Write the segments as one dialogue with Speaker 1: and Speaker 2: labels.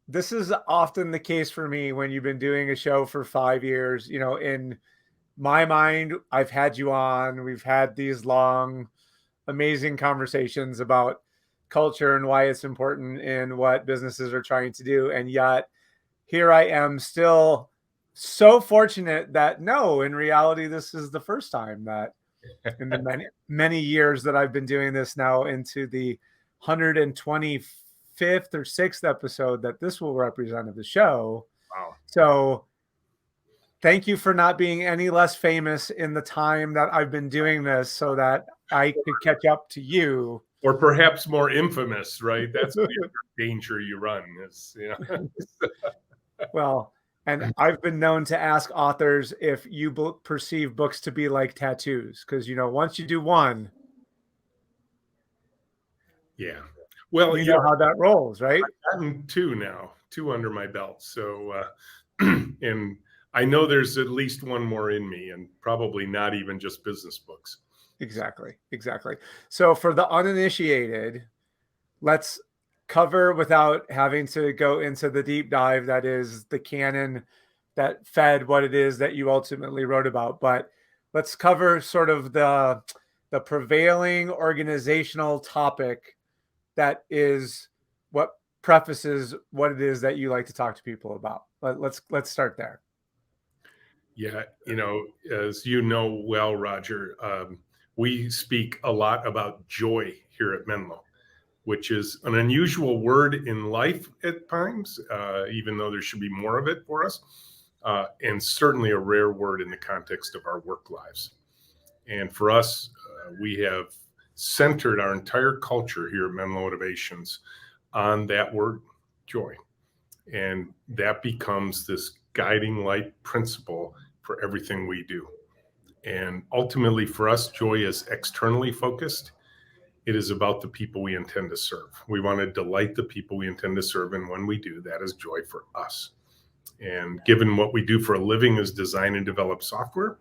Speaker 1: this is often the case for me when you've been doing a show for 5 years. In my mind, I've had you on, we've had these long, amazing conversations about culture and why it's important and what businesses are trying to do. And yet here I am still so fortunate that no, in reality, this is the first time that in the many, many years that I've been doing this now into the 125th or 6th episode that this will represent of the show.
Speaker 2: Wow.
Speaker 1: So thank you for not being any less famous in the time that I've been doing this so that I could catch up to you.
Speaker 2: Or perhaps more infamous, right? That's the danger you run is,
Speaker 1: Well, and I've been known to ask authors if you perceive books to be like tattoos, because, once you do one,
Speaker 2: yeah. Well,
Speaker 1: you know how that rolls, right?
Speaker 2: I've gotten two under my belt. So, and I know there's at least one more in me, and probably not even just business books.
Speaker 1: Exactly. So for the uninitiated, let's cover, without having to go into the deep dive that is the canon that fed what it is that you ultimately wrote about, but let's cover sort of the prevailing organizational topic that is what prefaces what it is that you like to talk to people about. Let's start there.
Speaker 2: Yeah, as you know well, Roger, we speak a lot about joy here at Menlo, which is an unusual word in life at times, even though there should be more of it for us, and certainly a rare word in the context of our work lives. And for us, we have centered our entire culture here at Menlo Innovations on that word, joy. And that becomes this guiding light principle for everything we do. And ultimately, for us, joy is externally focused. It is about the people we intend to serve. We want to delight the people we intend to serve. And when we do, that is joy for us. And given what we do for a living is design and develop software,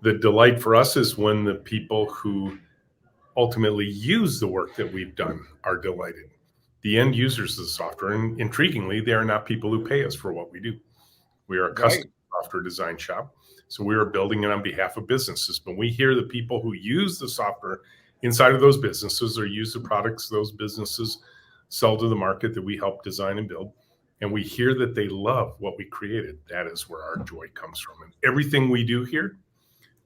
Speaker 2: the delight for us is when the people who ultimately use the work that we've done are delighted. The end users of the software, and intriguingly, they are not people who pay us for what we do. We are a custom software design shop. So we are building it on behalf of businesses. But we hear the people who use the software inside of those businesses or use the products those businesses sell to the market that we help design and build. And we hear that they love what we created. That is where our joy comes from. And everything we do here,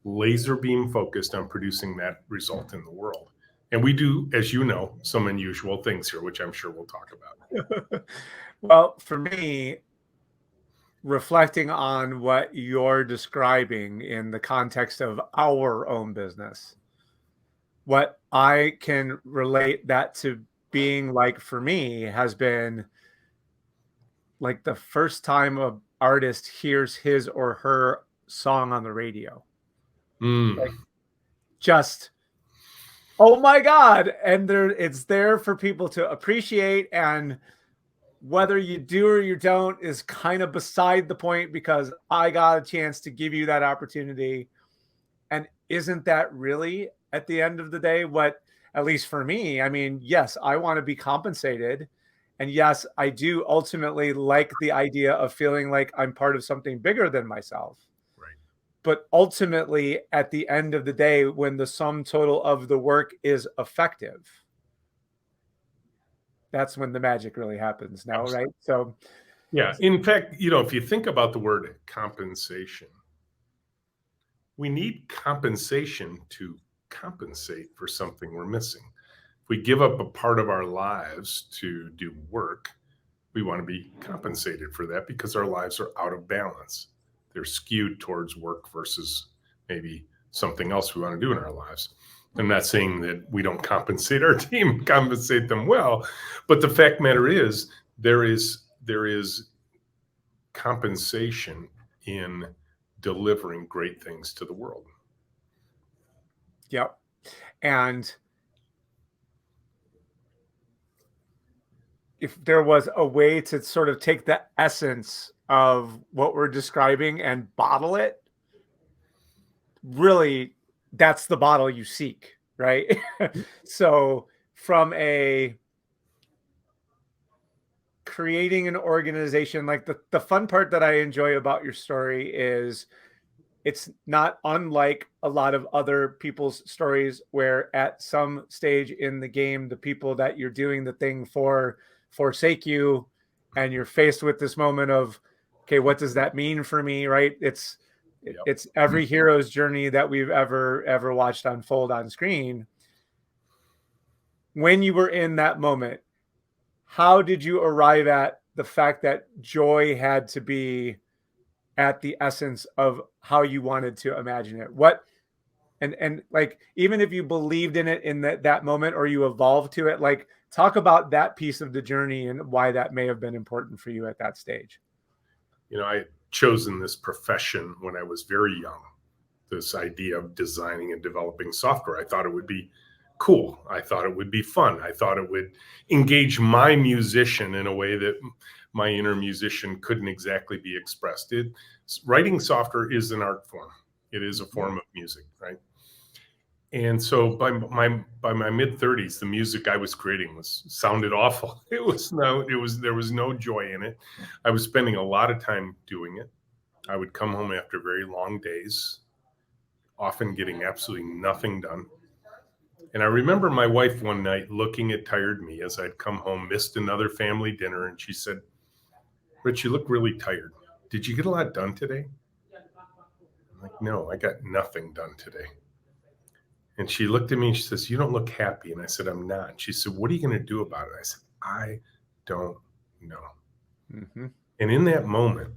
Speaker 2: laser beam focused on producing that result in the world. And we do, as you know, some unusual things here, which I'm sure we'll talk about.
Speaker 1: Well, for me, reflecting on what you're describing in the context of our own business, what I can relate that to being like for me has been like the first time an artist hears his or her song on the radio. Like, just, oh my God. And it's there for people to appreciate, and whether you do or you don't is kind of beside the point, because I got a chance to give you that opportunity. And isn't that really, at the end of the day, what, at least for me, I mean, yes, I want to be compensated. And yes, I do ultimately like the idea of feeling like I'm part of something bigger than myself.
Speaker 2: Right.
Speaker 1: But ultimately, at the end of the day, when the sum total of the work is effective, that's when the magic really happens now,
Speaker 2: Absolutely.
Speaker 1: right? So,
Speaker 2: yeah. In fact, if you think about the word compensation, we need compensation to compensate for something we're missing. If we give up a part of our lives to do work, we want to be compensated for that because our lives are out of balance. They're skewed towards work versus maybe something else we want to do in our lives. I'm not saying that we don't compensate our team, compensate them well, but the fact matter is there is compensation in delivering great things to the world.
Speaker 1: yep. And if there was a way to sort of take the essence of what we're describing and bottle it, really, that's the bottle you seek, right? So from a creating an organization, like the fun part that I enjoy about your story is it's not unlike a lot of other people's stories where at some stage in the game, the people that you're doing the thing for forsake you, and you're faced with this moment of, okay, what does that mean for me? Right.
Speaker 2: Yep.
Speaker 1: It's every hero's journey that we've ever watched unfold on screen. When you were in that moment, how did you arrive at the fact that joy had to be at the essence of how you wanted to imagine it? What, and like, even if you believed in it in that moment, or you evolved to it, like, talk about that piece of the journey and why that may have been important for you at that stage.
Speaker 2: I had chosen this profession when I was very young, this idea of designing and developing software. I thought it would be cool. I thought it would be fun. I thought it would engage my musician in a way that my inner musician couldn't exactly be expressed. Writing software is an art form. It is a form of music, right? And so by my mid 30s, the music I was creating sounded awful. There was no joy in it. I was spending a lot of time doing it. I would come home after very long days, often getting absolutely nothing done. And I remember my wife one night looking at tired me as I'd come home, missed another family dinner, and she said, "Rich, you look really tired. Did you get a lot done today?" I'm like, "No, I got nothing done today." And she looked at me and she says, "You don't look happy." And I said, "I'm not." She said, "What are you going to do about it?" I said, "I don't know."
Speaker 1: Mm-hmm.
Speaker 2: And in that moment,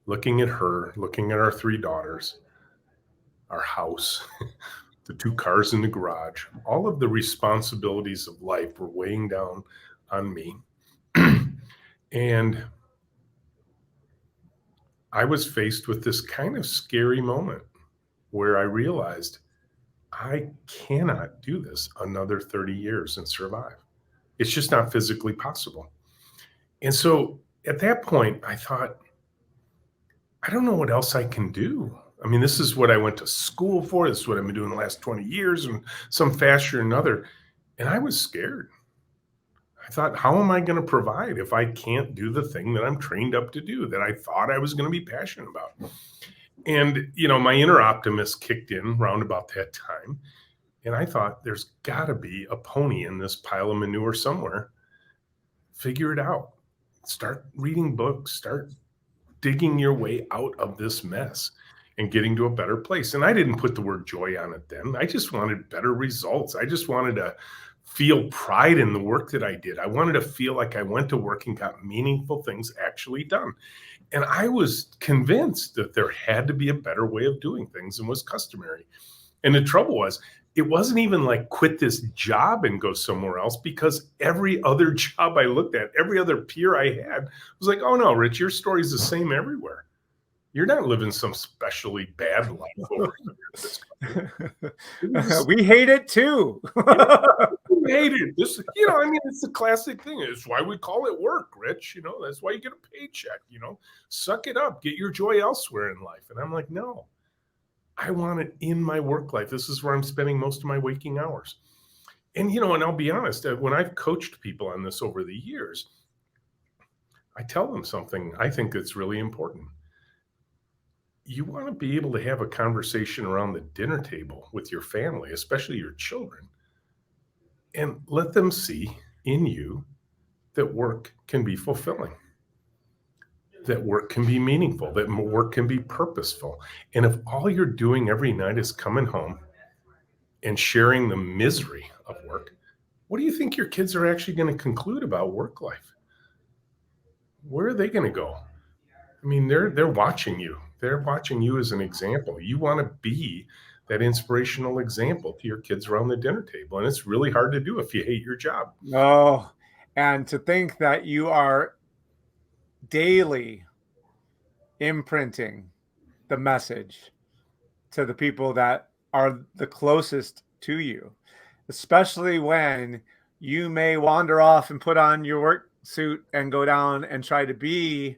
Speaker 2: looking at her, looking at our 3 daughters, our house, the 2 cars in the garage, all of the responsibilities of life were weighing down on me. And I was faced with this kind of scary moment where I realized I cannot do this another 30 years and survive. It's just not physically possible. And so at that point, I thought, I don't know what else I can do. I mean, this is what I went to school for. This is what I've been doing the last 20 years, in some fashion or another. And I was scared. I thought, how am I going to provide if I can't do the thing that I'm trained up to do, that I thought I was going to be passionate about? And, my inner optimist kicked in round about that time. And I thought, there's got to be a pony in this pile of manure somewhere. Figure it out. Start reading books, start digging your way out of this mess and getting to a better place. And I didn't put the word joy on it then. I just wanted better results. I just wanted to feel pride in the work that I did. I wanted to feel like I went to work and got meaningful things actually done. And I was convinced that there had to be a better way of doing things than was customary. And the trouble was, it wasn't even like quit this job and go somewhere else, because every other job I looked at, every other peer I had was like, "Oh no, Rich, your story's the same everywhere. You're not living some specially bad life over here."
Speaker 1: We hate it too.
Speaker 2: We hate it. This, it's the classic thing. It's why we call it work, Rich. That's why you get a paycheck. Suck it up, get your joy elsewhere in life. And I'm like, no. I want it in my work life. This is where I'm spending most of my waking hours. And, and I'll be honest, when I've coached people on this over the years, I tell them something I think that's really important. You want to be able to have a conversation around the dinner table with your family, especially your children, and let them see in you that work can be fulfilling, that work can be meaningful, that work can be purposeful. And if all you're doing every night is coming home and sharing the misery of work, what do you think your kids are actually going to conclude about work life? Where are they going to go? I mean, they're watching you. They're watching you as an example. You want to be that inspirational example to your kids around the dinner table. And it's really hard to do if you hate your job.
Speaker 1: Oh, and to think that you are daily imprinting the message to the people that are the closest to you, especially when you may wander off and put on your work suit and go down and try to be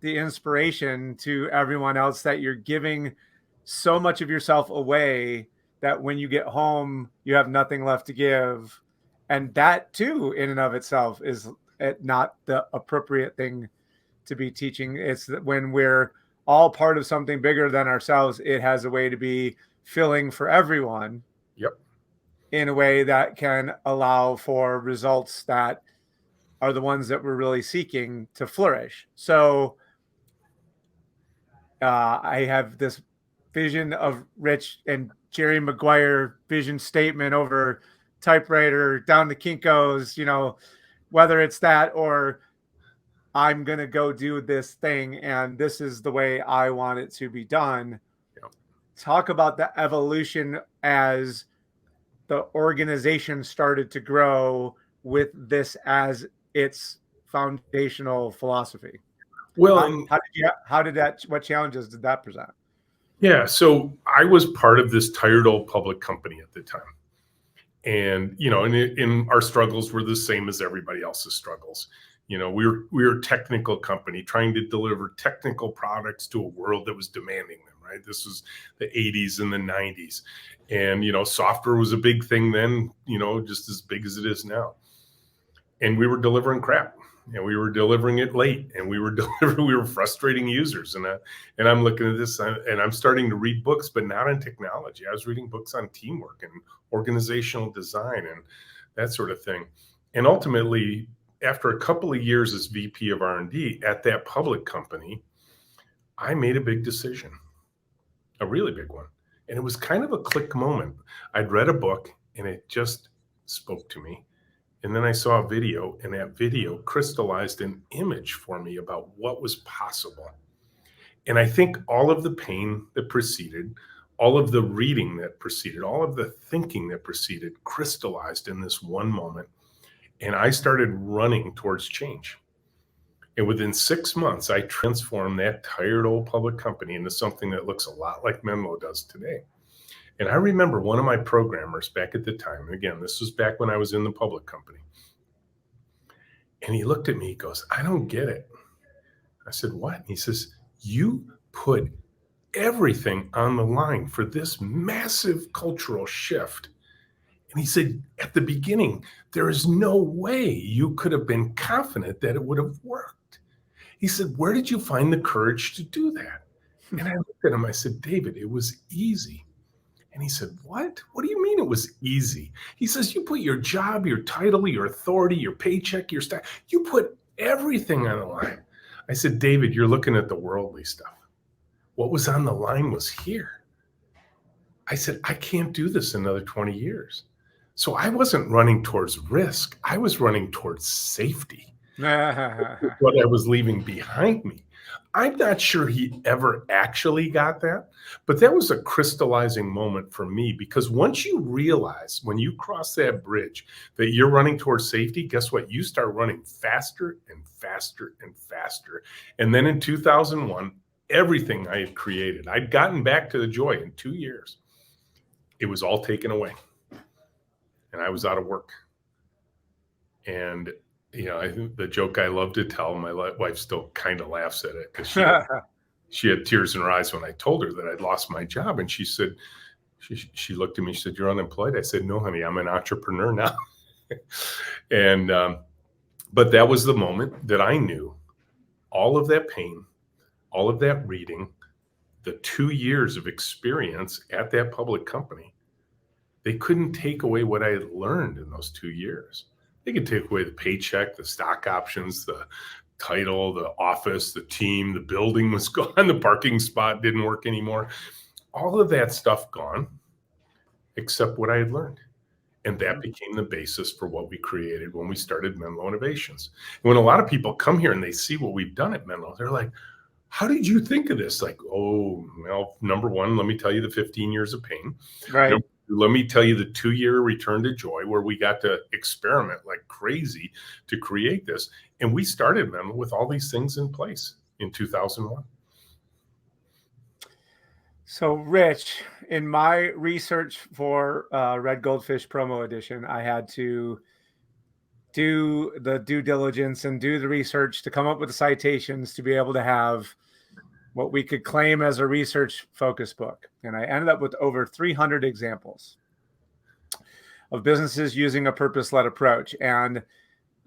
Speaker 1: the inspiration to everyone else, that you're giving so much of yourself away that when you get home, you have nothing left to give. And that too, in and of itself, is not the appropriate thing to be teaching. It's that when we're all part of something bigger than ourselves, it has a way to be filling for everyone.
Speaker 2: Yep.
Speaker 1: In a way that can allow for results that are the ones that we're really seeking to flourish. So I have this vision of Rich and Jerry Maguire vision statement over typewriter down to Kinko's, whether it's that or I'm going to go do this thing and this is the way I want it to be done.
Speaker 2: Yep.
Speaker 1: Talk about the evolution as the organization started to grow with this as its foundational philosophy.
Speaker 2: Well,
Speaker 1: what challenges did that present?
Speaker 2: yeah. So I was part of this tired old public company at the time. And, in our struggles were the same as everybody else's struggles. We were a technical company trying to deliver technical products to a world that was demanding them, right? This was the 80s and the 90s. And, software was a big thing then, just as big as it is now. And we were delivering crap. And we were delivering it late, and we were frustrating users. And I'm looking at this, and I'm starting to read books, but not on technology. I was reading books on teamwork and organizational design and that sort of thing. And ultimately, after a couple of years as VP of R&D at that public company, I made a big decision, a really big one. And it was kind of a click moment. I'd read a book, and it just spoke to me. And then I saw a video, and that video crystallized an image for me about what was possible. And I think all of the pain that preceded, all of the reading that preceded, all of the thinking that preceded crystallized in this one moment. And I started running towards change. And within 6 months, I transformed that tired old public company into something that looks a lot like Menlo does today. And I remember one of my programmers back at the time, and again, this was back when I was in the public company. And he looked at me, he goes, "I don't get it." I said, "What?" And he says, "You put everything on the line for this massive cultural shift." And he said, "At the beginning, there is no way you could have been confident that it would have worked." He said, "Where did you find the courage to do that?" And I looked at him, I said, "David, it was easy." And he said, "What? What do you mean it was easy?" He says, "You put your job, your title, your authority, your paycheck, your staff, you put everything on the line." I said, "David, you're looking at the worldly stuff. What was on the line was here." I said, "I can't do this another 20 years. So I wasn't running towards risk. I was running towards safety. What I was leaving behind me. I'm not sure he ever actually got that, but that was a crystallizing moment for me, because once you realize, when you cross that bridge, that you're running towards safety, guess what? You start running faster and faster and faster. And then in 2001, everything I had created, I'd gotten back to the joy in 2 years. It was all taken away. And I was out of work. And I think the joke I love to tell, my wife still kind of laughs at it, because she had tears in her eyes when I told her that I'd lost my job. And she said, she looked at me, she said, "You're unemployed?" I said, "No, honey, I'm an entrepreneur now." And, but that was the moment that I knew all of that pain, all of that reading, the 2 years of experience at that public company, they couldn't take away what I had learned in those 2 years. They could take away the paycheck, the stock options, the title, the office, the team, the building was gone, the parking spot didn't work anymore. All of that stuff gone, except what I had learned. And that became the basis for what we created when we started Menlo Innovations. And when a lot of people come here and they see what we've done at Menlo, they're like, "How did you think of this?" Like, "Oh, well, number one, let me tell you the 15 years of pain.
Speaker 1: Right.
Speaker 2: Let me tell you the 2-year return to joy, where we got to experiment like crazy to create this." And we started Menlo with all these things in place in 2001.
Speaker 1: So, Rich, in my research for Red Goldfish Promo Edition, I had to do the due diligence and do the research to come up with the citations to be able to have what we could claim as a research focus book. And I ended up with over 300 examples of businesses using a purpose-led approach. And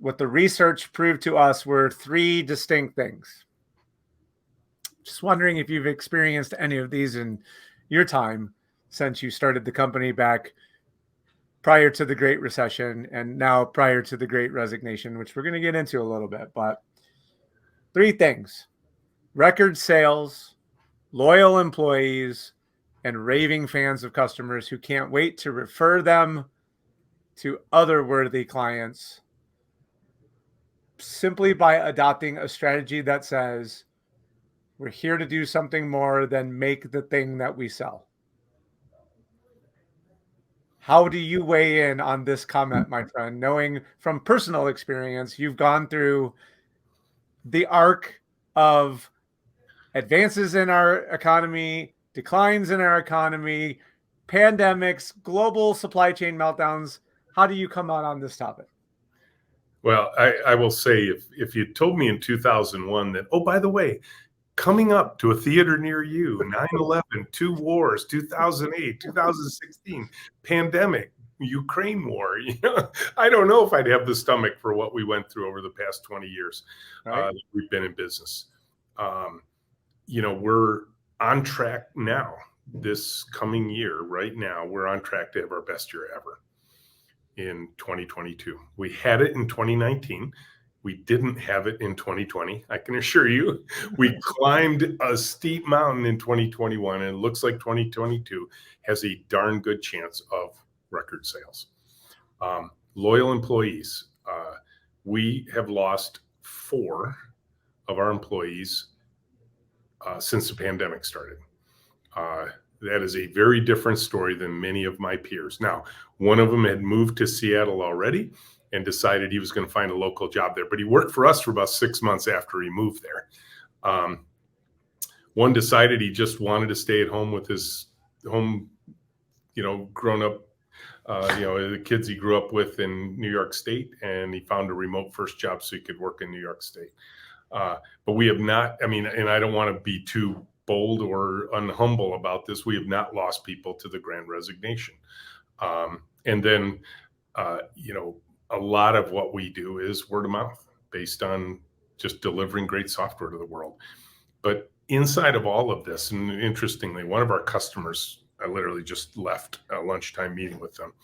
Speaker 1: what the research proved to us were three distinct things. Just wondering if you've experienced any of these in your time since you started the company back prior to the Great Recession and now prior to the Great Resignation, which we're going to get into a little bit. But three things: record sales, loyal employees, and raving fans of customers who can't wait to refer them to other worthy clients simply by adopting a strategy that says, we're here to do something more than make the thing that we sell. How do you weigh in on this comment, my friend, knowing from personal experience you've gone through the arc of advances in our economy, declines in our economy, pandemics, global supply chain meltdowns? How do you come out on this topic?
Speaker 2: Well, I will say, if you told me in 2001 that, oh, by the way, coming up to a theater near you, 9/11, two wars, 2008, 2016, pandemic, Ukraine war, I don't know if I'd have the stomach for what we went through over the past 20 years.
Speaker 1: Right.
Speaker 2: We've been in business. We're on track now. This coming year, right now, we're on track to have our best year ever in 2022. We had it in 2019. We didn't have it in 2020. I can assure you, we climbed a steep mountain in 2021, and it looks like 2022 has a darn good chance of record sales. Loyal employees. We have lost 4 of our employees since the pandemic started. That is a very different story than many of my peers. Now, one of them had moved to Seattle already and decided he was going to find a local job there, but he worked for us for about 6 months after he moved there. One decided he just wanted to stay at home with his grown up, the kids he grew up with in New York State, and he found a remote first job so he could work in New York State. But we have not, and I don't want to be too bold or unhumble about this, we have not lost people to the Grand Resignation. And then, a lot of what we do is word of mouth based on just delivering great software to the world. But inside of all of this, and interestingly, one of our customers, I literally just left a lunchtime meeting with them,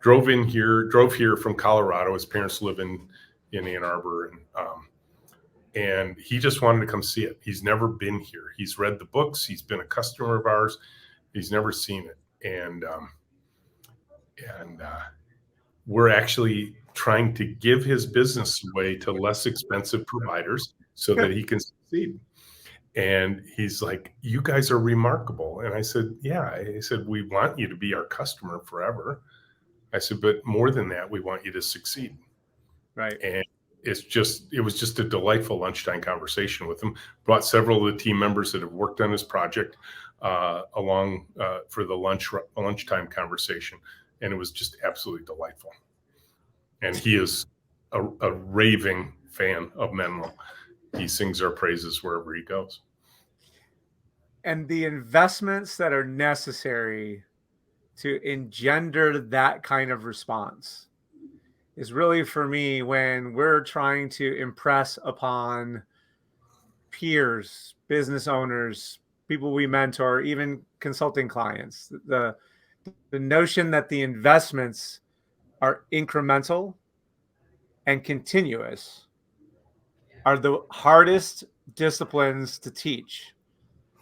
Speaker 2: drove here from Colorado. His parents live in Ann Arbor, and he just wanted to come see it. He's never been here. He's read the books. He's been a customer of ours. He's never seen it. And we're actually trying to give his business away to less expensive providers so that he can succeed. And he's like, you guys are remarkable. And I said, yeah. I said, we want you to be our customer forever. I said, but more than that, we want you to succeed.
Speaker 1: Right.
Speaker 2: And it was just a delightful lunchtime conversation with him. Brought several of the team members that have worked on his project along for the lunchtime conversation. And it was just absolutely delightful. And he is a raving fan of Menlo. He sings our praises wherever he goes.
Speaker 1: And the investments that are necessary to engender that kind of response is really, for me, when we're trying to impress upon peers, business owners, people we mentor, even consulting clients, the notion that the investments are incremental and continuous are the hardest disciplines to teach.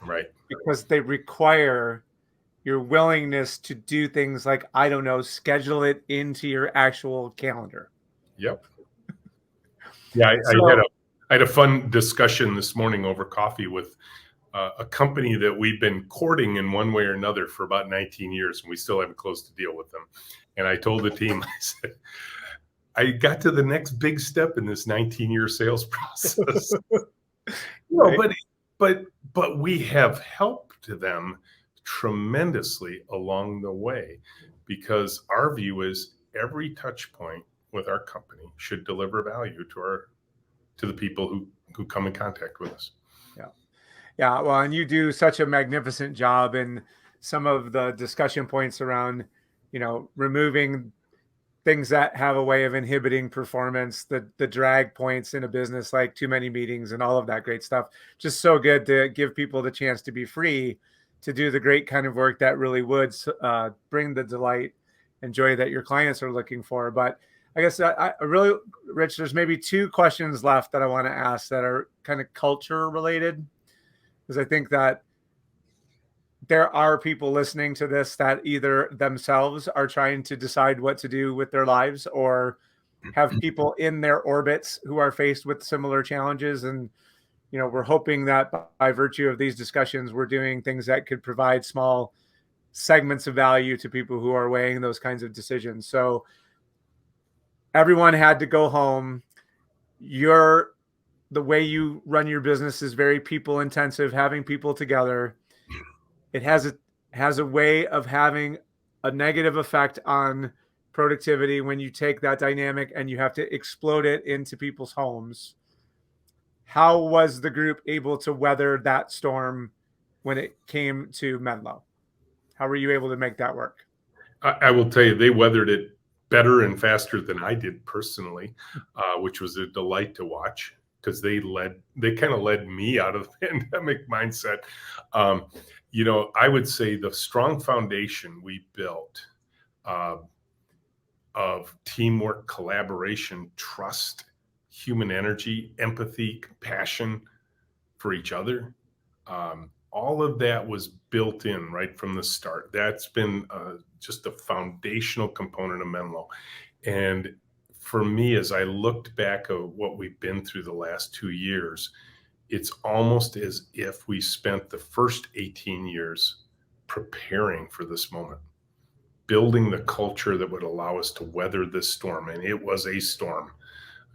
Speaker 2: Right.
Speaker 1: Because they require your willingness to do things like, I don't know, schedule it into your actual calendar.
Speaker 2: Yep. Yeah, I had a fun discussion this morning over coffee with a company that we've been courting in one way or another for about 19 years, and we still haven't closed a deal with them. And I told the team, I said, I got to the next big step in this 19-year sales process. Right. But we have helped them tremendously along the way, because our view is every touch point with our company should deliver value to the people who come in contact with us.
Speaker 1: Yeah. Well, and you do such a magnificent job in some of the discussion points around, removing things that have a way of inhibiting performance, the drag points in a business, like too many meetings and all of that great stuff. Just so good to give people the chance to be free to do the great kind of work that really would bring the delight and joy that your clients are looking for. But I guess I really, Rich, there's maybe two questions left that I want to ask that are kind of culture related, because I think that there are people listening to this that either themselves are trying to decide what to do with their lives, or have people in their orbits who are faced with similar challenges. And, we're hoping that by virtue of these discussions, we're doing things that could provide small segments of value to people who are weighing those kinds of decisions. So everyone had to go home. The way you run your business is very people intensive, having people together. It has a way of having a negative effect on productivity when you take that dynamic and you have to explode it into people's homes. How was the group able to weather that storm when it came to Menlo? How were you able to make that work?
Speaker 2: I will tell you, they weathered it better and faster than I did personally, which was a delight to watch, because they kind of led me out of the pandemic mindset. I would say the strong foundation we built of teamwork, collaboration, trust, human energy, empathy, compassion for each other. All of that was built in right from the start. That's been just a foundational component of Menlo. And for me, as I looked back at what we've been through the last 2 years, it's almost as if we spent the first 18 years preparing for this moment, building the culture that would allow us to weather this storm. And it was a storm.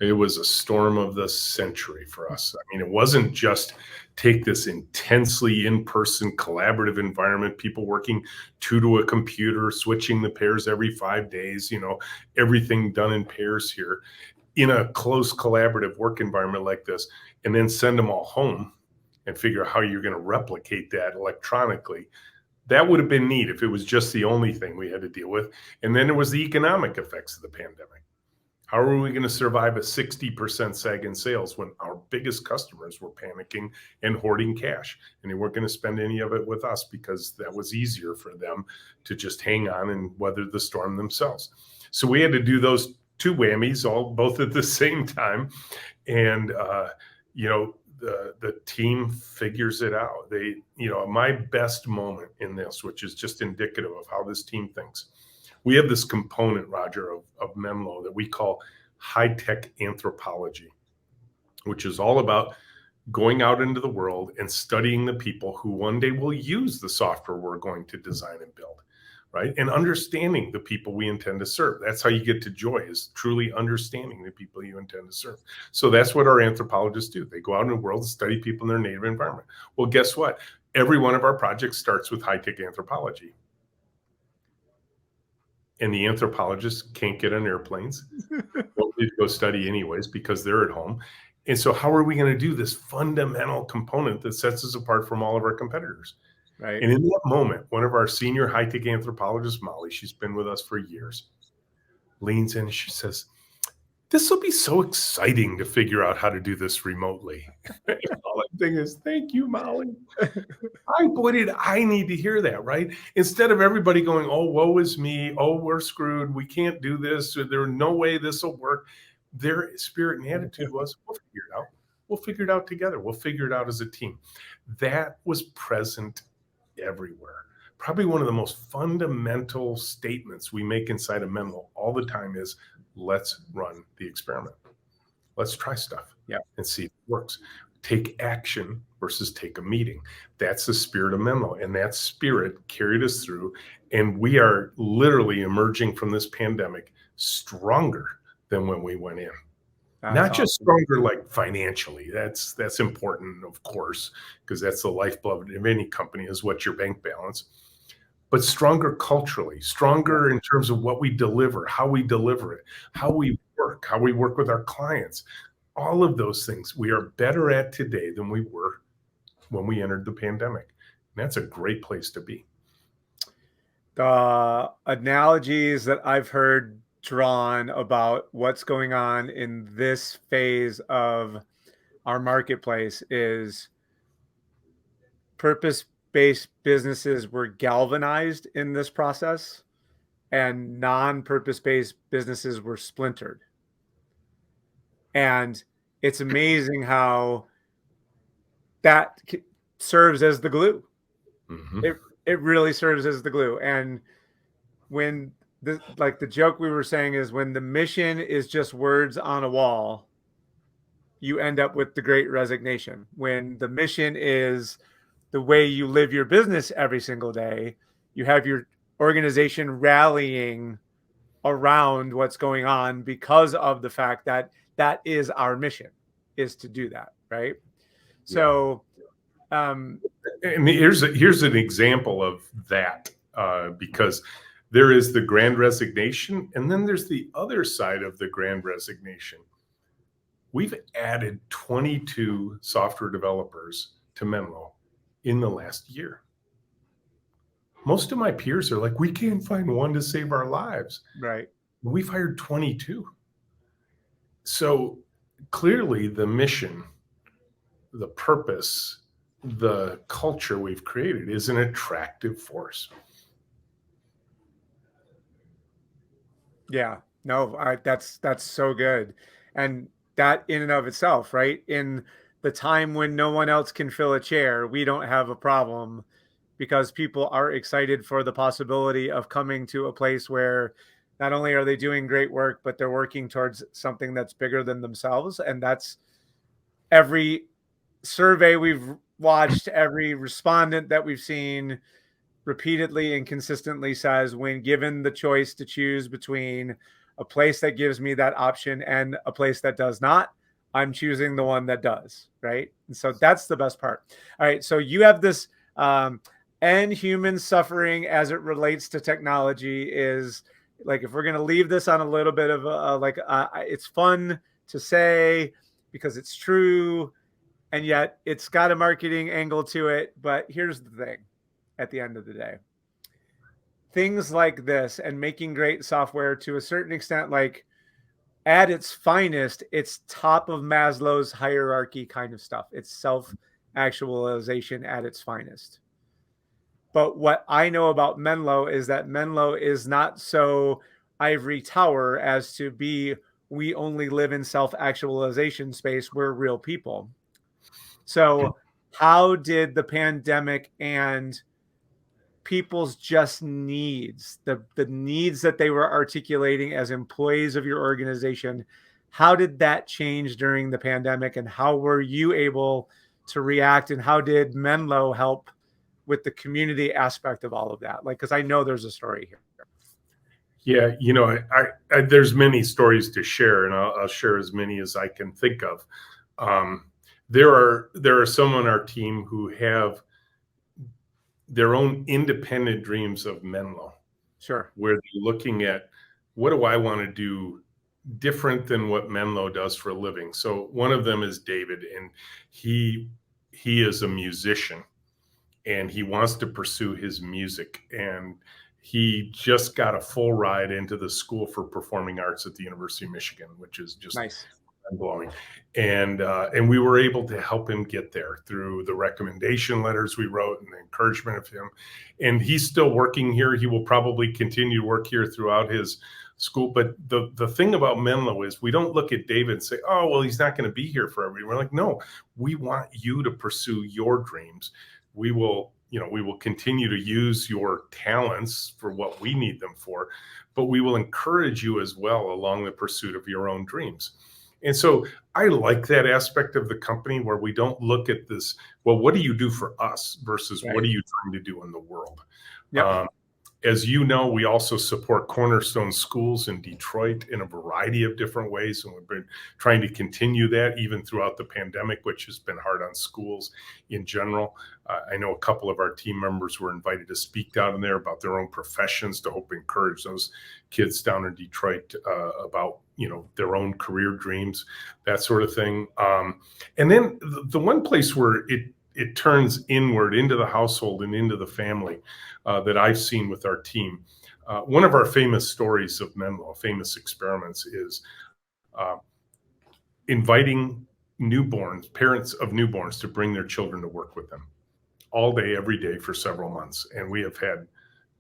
Speaker 2: It was a storm of the century for us. I mean, it wasn't just take this intensely in-person collaborative environment, people working two to a computer, switching the pairs every 5 days, everything done in pairs here in a close collaborative work environment like this, and then send them all home and figure out how you're going to replicate that electronically. That would have been neat if it was just the only thing we had to deal with. And then there was the economic effects of the pandemic. How are we going to survive a 60% sag in sales when our biggest customers were panicking and hoarding cash, and they weren't going to spend any of it with us because that was easier for them to just hang on and weather the storm themselves? So we had to do those two whammies both at the same time. And, the team figures it out. My best moment in this, which is just indicative of how this team thinks. We have this component, Roger, of Menlo that we call high-tech anthropology, which is all about going out into the world and studying the people who one day will use the software we're going to design and build, right? And understanding the people we intend to serve. That's how you get to joy, is truly understanding the people you intend to serve. So that's what our anthropologists do. They go out in the world and study people in their native environment. Well, guess what? Every one of our projects starts with high-tech anthropology. And the anthropologists can't get on airplanes. Well, they go study anyways because they're at home. And so how are we going to do this fundamental component that sets us apart from all of our competitors?
Speaker 1: Right.
Speaker 2: And in that moment, one of our senior high-tech anthropologists, Molly, she's been with us for years, leans in and she says, "This will be so exciting to figure out how to do this remotely." All I'm thinking is, thank you, Molly. Boy, did I need to hear that, right? Instead of everybody going, "Oh, woe is me. Oh, we're screwed. We can't do this. There's no way this will work." Their spirit and attitude was, "We'll figure it out. We'll figure it out together. We'll figure it out as a team." That was present everywhere. Probably one of the most fundamental statements we make inside of Menlo all the time is, let's run the experiment. Let's try stuff and see if it works. Take action versus take a meeting. That's the spirit of Menlo, and that spirit carried us through. And we are literally emerging from this pandemic stronger than when we went in.
Speaker 1: That's
Speaker 2: Not just
Speaker 1: awesome.
Speaker 2: stronger like financially. That's important, of course, because that's the lifeblood of any company, is what's your bank balance. But stronger culturally, stronger in terms of what we deliver, how we deliver it, how we work with our clients. All of those things we are better at today than we were when we entered the pandemic. And that's a great place to be.
Speaker 1: The analogies that I've heard drawn about what's going on in this phase of our marketplace is purpose-based businesses were galvanized in this process, and non-purpose-based businesses were splintered. And it's amazing how that serves as the glue.
Speaker 2: Mm-hmm.
Speaker 1: It really serves as the glue. And when the joke we were saying is, when the mission is just words on a wall, you end up with the Great Resignation. When the mission is the way you live your business every single day, you have your organization rallying around what's going on because of the fact that that is our mission, is to do that, right?
Speaker 2: Yeah.
Speaker 1: So
Speaker 2: and here's an example of that, because there is the grand resignation, and then there's the other side of the grand resignation. We've added 22 software developers to Menlo in the last year. Most of my peers are like, we can't find one to save our lives.
Speaker 1: right.
Speaker 2: We've hired 22. So clearly the mission, the purpose, the culture we've created is an attractive force.
Speaker 1: Yeah, no, that's so good. And that in and of itself, right? In the time when no one else can fill a chair, we don't have a problem because people are excited for the possibility of coming to a place where not only are they doing great work, but they're working towards something that's bigger than themselves. And that's every survey we've watched, every respondent that we've seen repeatedly and consistently says, when given the choice to choose between a place that gives me that option and a place that does not, I'm choosing the one that does, right? And so that's the best part. All right, so you have this end human suffering as it relates to technology is, like, if we're going to leave this on a little bit of it's fun to say because it's true, and yet it's got a marketing angle to it. But here's the thing. At the end of the day, things like this and making great software, to a certain extent, like, at its finest, it's top of Maslow's hierarchy kind of stuff. It's self-actualization at its finest. But what I know about Menlo is that Menlo is not so ivory tower as to be, we only live in self-actualization space. We're real people. So how did the pandemic and people's just needs, the needs that they were articulating as employees of your organization, how did that change during the pandemic, and how were you able to react, and how did Menlo help with the community aspect of all of that? Like, because I know there's a story here.
Speaker 2: Yeah, I there's many stories to share, and I'll share as many as I can think of. There are some on our team who have their own independent dreams of Menlo.
Speaker 1: Sure.
Speaker 2: Where they're looking at, what do I want to do different than what Menlo does for a living? So one of them is David, and he is a musician, and he wants to pursue his music, and he just got a full ride into the School for Performing Arts at the University of Michigan, which is just
Speaker 1: nice.
Speaker 2: Blowing. And we were able to help him get there through the recommendation letters we wrote and the encouragement of him. And he's still working here. He will probably continue to work here throughout his school. But the thing about Menlo is, we don't look at David and say, oh, well, he's not going to be here forever. We're like, no, we want you to pursue your dreams. We will continue to use your talents for what we need them for, but we will encourage you as well along the pursuit of your own dreams. And so I like that aspect of the company, where we don't look at this, well, what do you do for us versus right. What are you trying to do in the world? Yep. As you know, we also support Cornerstone Schools in Detroit in a variety of different ways. And we've been trying to continue that even throughout the pandemic, which has been hard on schools in general. I know a couple of our team members were invited to speak down in there about their own professions to hope encourage those kids down in Detroit about, their own career dreams, that sort of thing. And then the one place where it turns inward into the household and into the family that I've seen with our team. One of our famous stories of Menlo, famous experiments, is uh, inviting parents of newborns, to bring their children to work with them all day, every day for several months. And we have had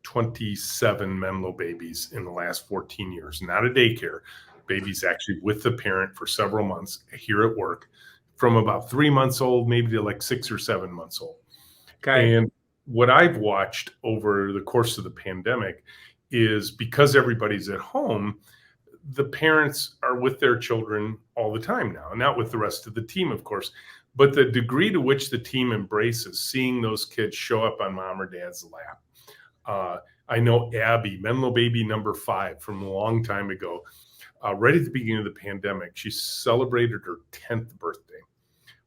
Speaker 2: 27 Menlo babies in the last 14 years, not a daycare, babies actually with the parent for several months here at work, from about 3 months old, maybe to like 6 or 7 months old.
Speaker 1: Okay.
Speaker 2: And what I've watched over the course of the pandemic is, because everybody's at home, the parents are with their children all the time now, not with the rest of the team, of course, but the degree to which the team embraces seeing those kids show up on mom or dad's lap. I know Abby, Menlo baby number 5 from a long time ago, right at the beginning of the pandemic, she celebrated her 10th birthday,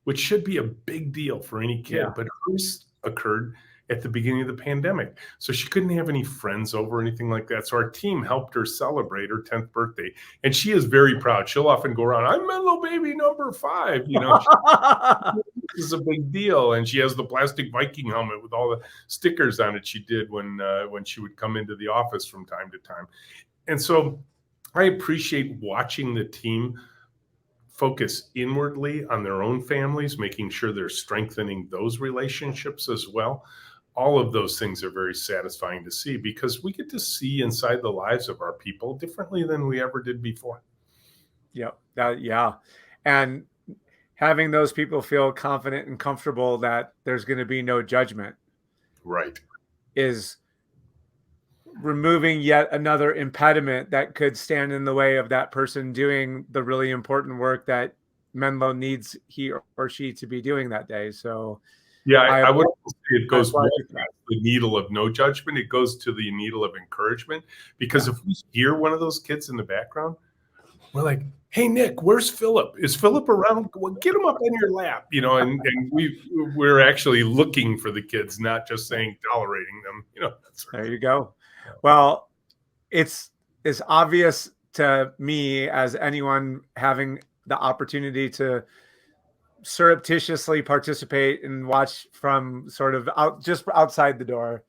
Speaker 2: which should be a big deal for any kid,
Speaker 1: Yeah.
Speaker 2: but hers occurred at the beginning of the pandemic. So she couldn't have any friends over or anything like that. So our team helped her celebrate her 10th birthday. And she is very proud. She'll often go around, I'm Menlo baby number 5. This is a big deal. And she has the plastic Viking helmet with all the stickers on it she did when she would come into the office from time to time. And so I appreciate watching the team focus inwardly on their own families, making sure they're strengthening those relationships as well. All of those things are very satisfying to see, because we get to see inside the lives of our people differently than we ever did before.
Speaker 1: Yep. Yeah. And having those people feel confident and comfortable that there's going to be no judgment
Speaker 2: Right.
Speaker 1: is removing yet another impediment that could stand in the way of that person doing the really important work that Menlo needs he or she to be doing that day. So
Speaker 2: Yeah,
Speaker 1: I
Speaker 2: I would say it goes
Speaker 1: applaud
Speaker 2: well
Speaker 1: you for that.
Speaker 2: past the needle of no judgment. It goes to the needle of encouragement, because
Speaker 1: Yeah.
Speaker 2: if we hear one of those kids in the background, we're like, hey, Nick, where's Philip? Is Philip around? Well, get him up on your lap, and we're actually looking for the kids, not just saying tolerating them, that sort of
Speaker 1: There
Speaker 2: thing.
Speaker 1: you go.
Speaker 2: Yeah.
Speaker 1: Well, it's as obvious to me as anyone having the opportunity to surreptitiously participate and watch from sort of just outside the door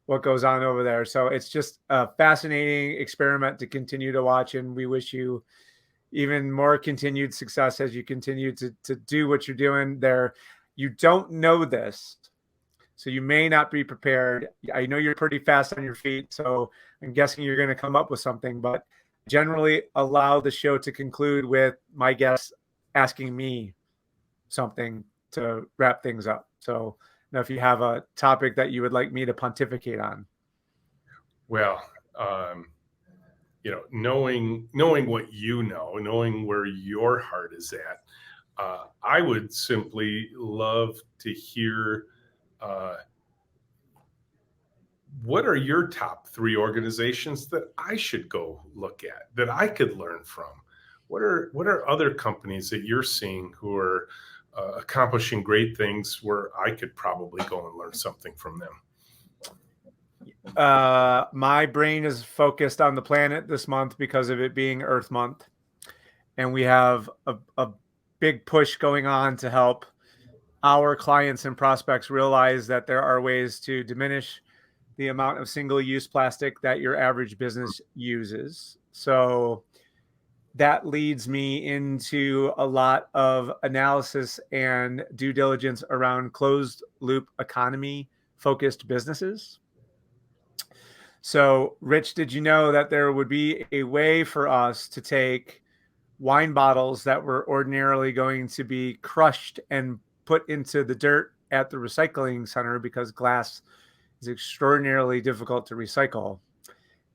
Speaker 1: what goes on over there. So it's just a fascinating experiment to continue to watch, and we wish you even more continued success as you continue to do what you're doing there. You don't know this, so you may not be prepared. I know you're pretty fast on your feet, so I'm guessing you're going to come up with something, but generally allow the show to conclude with my guests asking me something to wrap things up. So now if you have a topic that you would like me to pontificate on.
Speaker 2: Well, knowing what knowing where your heart is at, I would simply love to hear, what are your top 3 organizations that I should go look at, that I could learn from? What are other companies that you're seeing who are accomplishing great things, where I could probably go and learn something from them?
Speaker 1: My brain is focused on the planet this month because of it being Earth Month. And we have a big push going on to help our clients and prospects realize that there are ways to diminish the amount of single-use plastic that your average business uses. So that leads me into a lot of analysis and due diligence around closed loop economy focused businesses. So, Rich, did you know that there would be a way for us to take wine bottles that were ordinarily going to be crushed and put into the dirt at the recycling center because glass is extraordinarily difficult to recycle,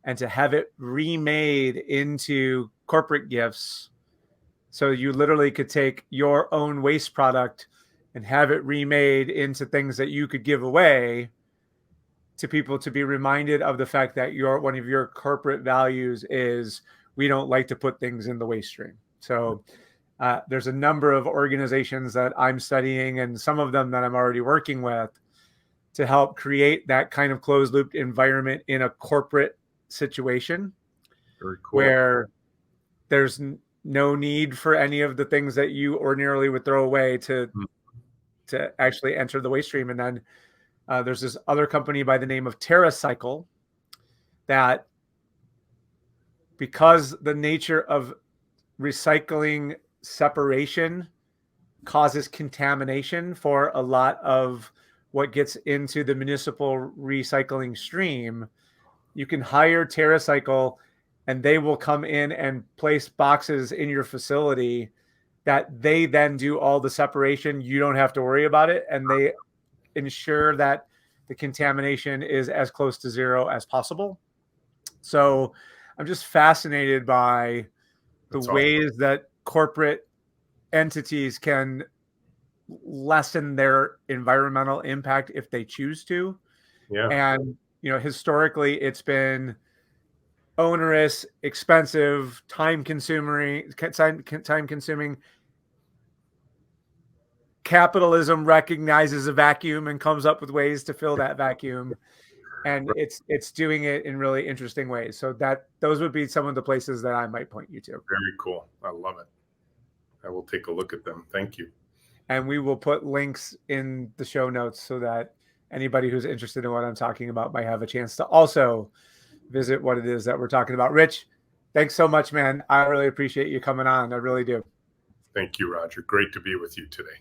Speaker 1: and to have it remade into corporate gifts? So you literally could take your own waste product and have it remade into things that you could give away to people, to be reminded of the fact that one of your corporate values is we don't like to put things in the waste stream. So there's a number of organizations that I'm studying, and some of them that I'm already working with, to help create that kind of closed loop environment in a corporate situation.
Speaker 2: Very cool.
Speaker 1: Where there's no need for any of the things that you ordinarily would throw away to actually enter the waste stream. And then there's this other company by the name of Terracycle that because the nature of recycling separation causes contamination for a lot of what gets into the municipal recycling stream, you can hire Terracycle and they will come in and place boxes in your facility that they then do all the separation. You don't have to worry about it. And they ensure that the contamination is as close to zero as possible. So I'm just fascinated by the
Speaker 2: That's awesome.
Speaker 1: ways that corporate entities can lessen their environmental impact if they choose to.
Speaker 2: Yeah.
Speaker 1: And, historically it's been onerous, expensive, time consuming. Capitalism recognizes a vacuum and comes up with ways to fill that vacuum. And it's doing it in really interesting ways. So those would be some of the places that I might point you to.
Speaker 2: Very cool. I love it. I will take a look at them. Thank you.
Speaker 1: And we will put links in the show notes so that anybody who's interested in what I'm talking about might have a chance to also visit what it is that we're talking about. Rich, thanks so much, man. I really appreciate you coming on. I really do.
Speaker 2: Thank you, Roger. Great to be with you today.